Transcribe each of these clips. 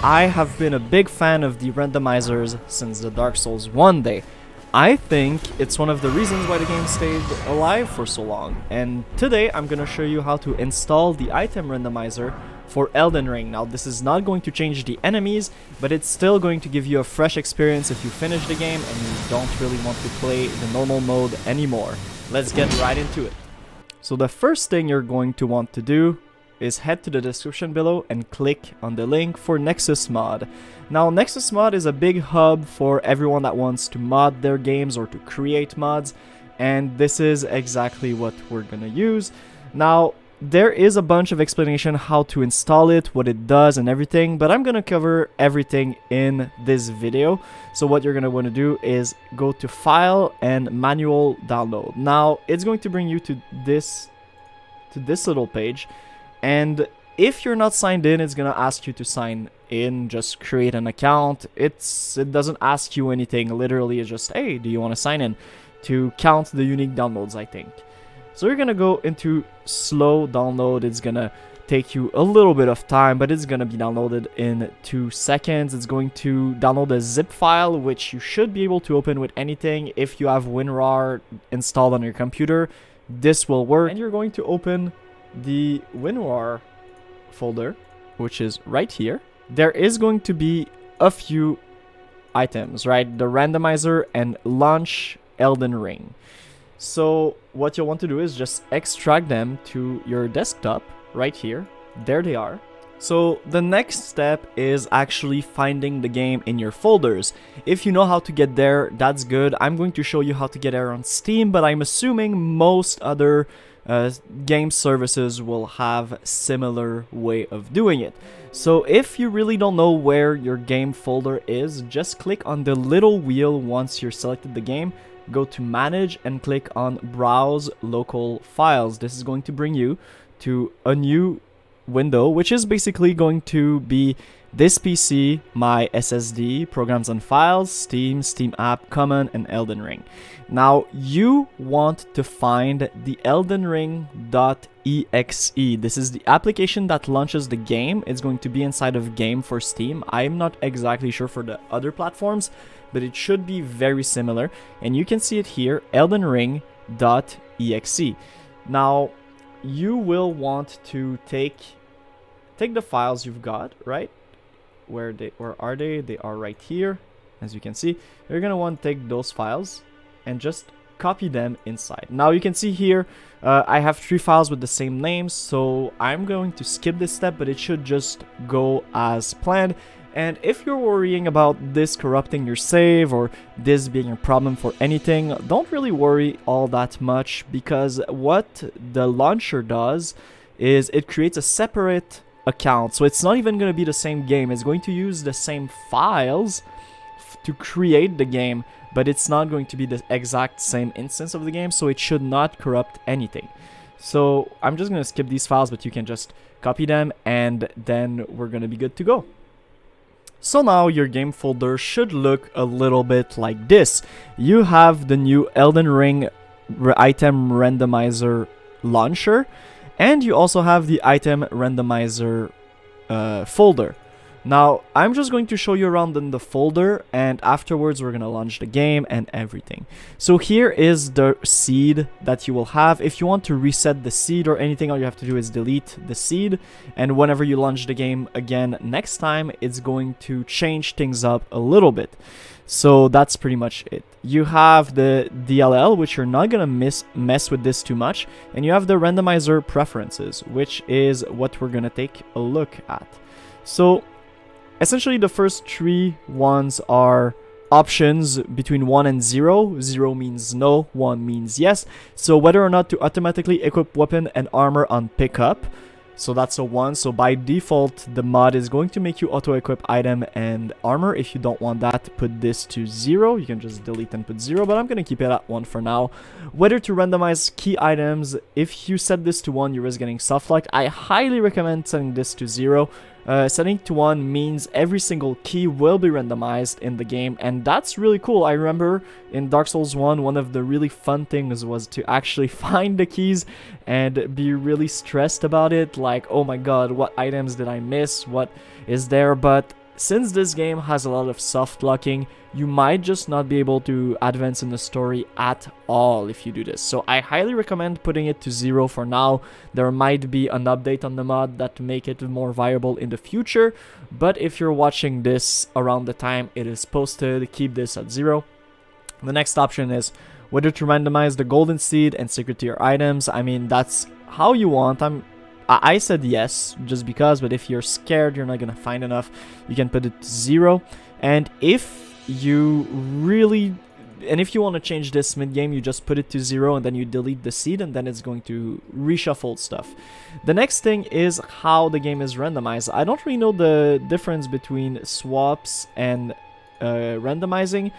I have been a big fan of the randomizers since the Dark Souls 1 day. I think it's one of the reasons why the game stayed alive for so long. And today I'm gonna show you how to install the item randomizer for Elden Ring. Now this is not going to change the enemies, but it's still going to give you a fresh experience if you finish the game and you don't really want to play the normal mode anymore. Let's get right into it. So the first thing you're going to want to do is head to the description below and click on the link for Nexus Mod. Now Nexus Mod is a big hub for everyone that wants to mod their games or to create mods, and this is exactly what we're gonna use. Now there is a bunch of explanation how to install it, what it does and everything, but I'm gonna cover everything in this video. So what you're gonna want to do is go to File and Manual Download. Now it's going to bring you to this little page, and if you're not signed in, it's gonna ask you to sign in. Just create an account. It doesn't ask you anything. Literally, it's just, hey, do you want to sign in to count the unique downloads, I think. So you're gonna go into slow download. It's gonna take you a little bit of time, but it's gonna be downloaded in 2 seconds. It's going to download a zip file, which you should be able to open with anything. If you have WinRAR installed on your computer, this will work. And you're going to open the WinRAR folder, which is right here. There is going to be a few items, right? The randomizer and launch Elden Ring. So what you'll want to do is just extract them to your desktop right here. There they are. So the next step is actually finding the game in your folders. If you know how to get there, that's good. I'm going to show you how to get there on Steam, but I'm assuming most other game services will have similar way of doing it. So if you really don't know where your game folder is, just click on the little wheel once you're selected the game. Go to Manage and click on Browse Local Files. This is going to bring you to a new window, which is basically going to be this PC, my SSD, Programs and Files, Steam, Steam App, Common, and Elden Ring. Now you want to find the Elden Ring.exe. This is the application that launches the game. It's going to be inside of Game for Steam. I'm not exactly sure for the other platforms, but it should be very similar. And you can see it here, Elden Ring.exe. Now you will want to take the files you've got, right? Where are they? They are right here. As you can see, you're gonna want to take those files and just copy them inside. Now you can see here, I have 3 files with the same names, so I'm going to skip this step, but it should just go as planned. And if you're worrying about this corrupting your save or this being a problem for anything, don't really worry all that much, because what the launcher does is it creates a separate account. So it's not even going to be the same game. It's going to use the same files to create the game, but it's not going to be the exact same instance of the game, so it should not corrupt anything. So I'm just going to skip these files, but you can just copy them and then we're going to be good to go. So now your game folder should look a little bit like this. You have the new Elden Ring item randomizer launcher, and you also have the item randomizer folder. Now I'm just going to show you around in the folder, and afterwards we're gonna launch the game and everything. So here is the seed that you will have. If you want to reset the seed or anything, all you have to do is delete the seed, and whenever you launch the game again next time, it's going to change things up a little bit. So that's pretty much it. You have the DLL, which you're not gonna mess with this too much, and you have the randomizer preferences, which is what we're gonna take a look at. So essentially the first 3 ones are options between 1 and 0. 0 means no, 1 means yes. So whether or not to automatically equip weapon and armor on pickup. So that's a 1. So by default, the mod is going to make you auto-equip item and armor. If you don't want that, put this to 0. You can just delete and put 0, but I'm going to keep it at 1 for now. Whether to randomize key items, if you set this to 1, you risk getting soft-locked. I highly recommend setting this to 0. Setting to 1 means every single key will be randomized in the game, and that's really cool. I remember in Dark Souls 1, one of the really fun things was to actually find the keys and be really stressed about it, like, oh my god, what items did I miss, what is there? But since this game has a lot of soft locking, you might just not be able to advance in the story at all if you do this. So I highly recommend putting it to 0 for now. There might be an update on the mod that make it more viable in the future, but if you're watching this around the time it is posted, keep this at 0. The next option is whether to randomize the golden seed and secret tier items. I mean, that's how you want. I said yes just because, but if you're scared you're not gonna find enough, you can put it to 0. And if you want to change this mid-game, you just put it to 0 and then you delete the seed, and then it's going to reshuffle stuff. The next thing is how the game is randomized. I don't really know the difference between swaps and randomizing,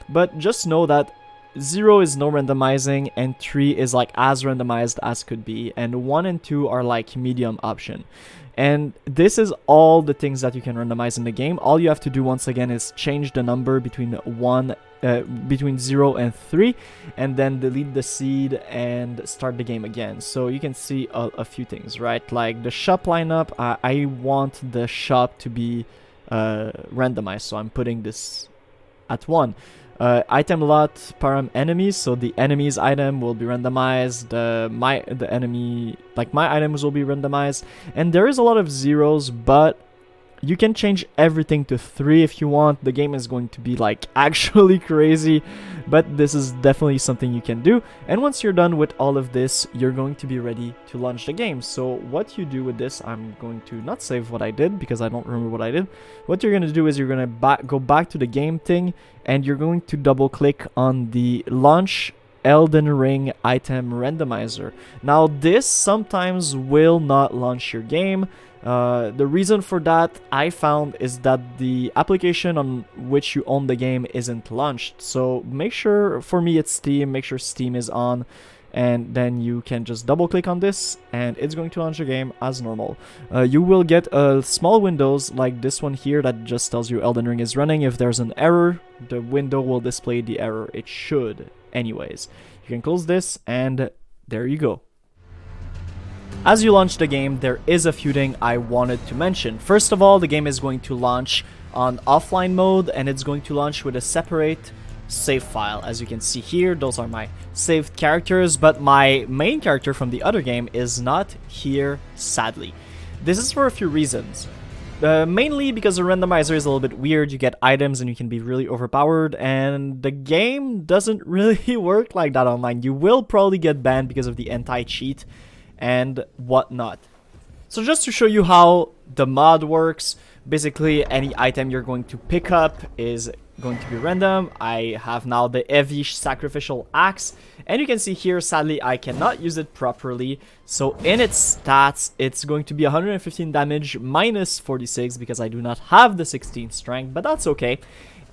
but just know that 0 is no randomizing and 3 is like as randomized as could be, and 1 and 2 are like medium option. And this is all the things that you can randomize in the game. All you have to do once again is change the number between 0 and 3, and then delete the seed and start the game again. So you can see a few things, right? Like the shop lineup, I want the shop to be randomized, so I'm putting this at 1. Item lot param enemies, so the enemy's item will be randomized, my items will be randomized, and there is a lot of zeros, but you can change everything to 3 if you want. The game is going to be like actually crazy, but this is definitely something you can do. And once you're done with all of this, you're going to be ready to launch the game. So what you do with this, I'm going to not save what I did because I don't remember what I did. What you're going to do is you're going to go back to the game thing, and you're going to double click on the launch Elden Ring item randomizer. Now this sometimes will not launch your game. The reason for that I found is that the application on which you own the game isn't launched. So make sure, for me it's Steam, make sure Steam is on, and then you can just double click on this and it's going to launch the game as normal. You will get a small windows like this one here that just tells you Elden Ring is running. If there's an error, the window will display the error. It should anyways. You can close this and there you go. As you launch the game, there is a few things I wanted to mention. First of all, the game is going to launch on offline mode, and it's going to launch with a separate save file. As you can see here, those are my saved characters, but my main character from the other game is not here, sadly. This is for a few reasons. Mainly because the randomizer is a little bit weird. You get items and you can be really overpowered, and the game doesn't really work like that online. You will probably get banned because of the anti-cheat and whatnot. So just to show you how the mod works, basically any item you're going to pick up is going to be random. I have now the Evish sacrificial axe, and you can see here, sadly I cannot use it properly, so in its stats it's going to be 115 damage minus 46 because I do not have the 16 strength, but that's okay.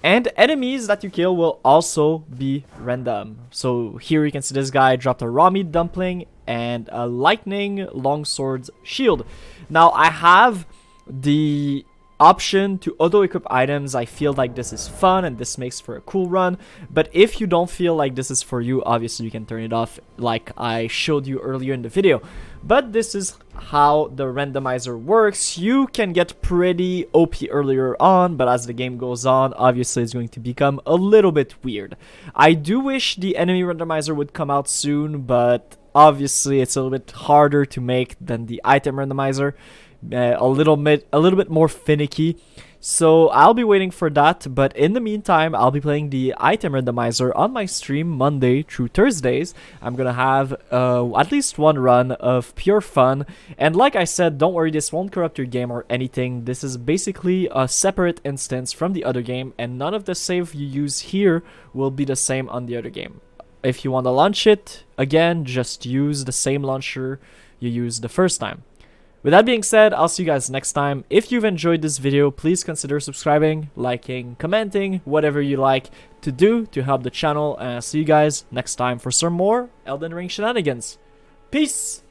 And enemies that you kill will also be random. So here you can see this guy dropped a raw meat dumpling and a lightning longsword shield. Now I have the option to auto-equip items. I feel like this is fun and this makes for a cool run, but if you don't feel like this is for you, obviously you can turn it off like I showed you earlier in the video. But this is how the randomizer works. You can get pretty OP earlier on, but as the game goes on, obviously it's going to become a little bit weird. I do wish the enemy randomizer would come out soon, but obviously it's a little bit harder to make than the item randomizer. A little bit more finicky, so I'll be waiting for that. But in the meantime, I'll be playing the item randomizer on my stream Monday through Thursdays. I'm gonna have at least one run of pure fun, and like I said, don't worry, this won't corrupt your game or anything. This is basically a separate instance from the other game, and none of the save you use here will be the same on the other game. If you want to launch it again, just use the same launcher you used the first time. With that being said, I'll see you guys next time. If you've enjoyed this video, please consider subscribing, liking, commenting, whatever you like to do to help the channel. And I'll see you guys next time for some more Elden Ring shenanigans. Peace!